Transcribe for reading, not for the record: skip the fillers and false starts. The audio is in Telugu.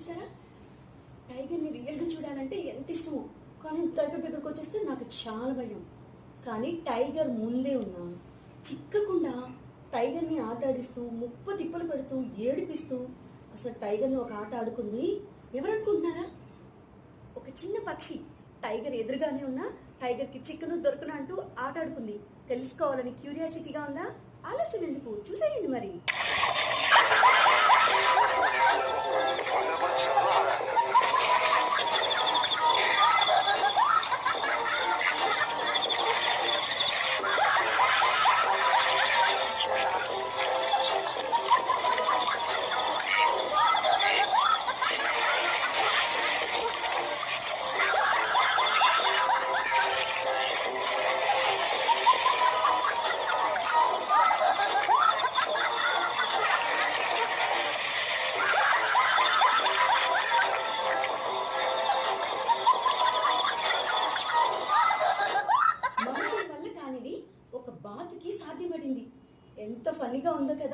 చూసారా? టైగర్ని రియల్గా చూడాలంటే ఎంత ఇష్టమో, కానీ టైగర్ దగ్గరకు వచ్చేస్తే నాకు చాలా భయం. కానీ టైగర్ ముందే ఉన్నా చిక్కకుండా టైగర్ని ఆట ఆడిస్తూ ముప్ప తిప్పలు పెడుతూ ఏడిపిస్తూ అసలు టైగర్ని ఒక ఆట ఆడుకుంది. ఎవరనుకుంటున్నారా? ఒక చిన్న పక్షి టైగర్ ఎదురుగానే ఉన్నా టైగర్కి చిక్కును దొరుకును అంటూ ఆట ఆడుకుంది. తెలుసుకోవాలని క్యూరియాసిటీగా ఉందా? ఆలస్యం ఎందుకు, చూసేయండి మరి. మనుషుల వల్ల కానిది ఒక బాతుకి సాధ్యపడింది. ఎంత ఫన్నీగా ఉందో కదా.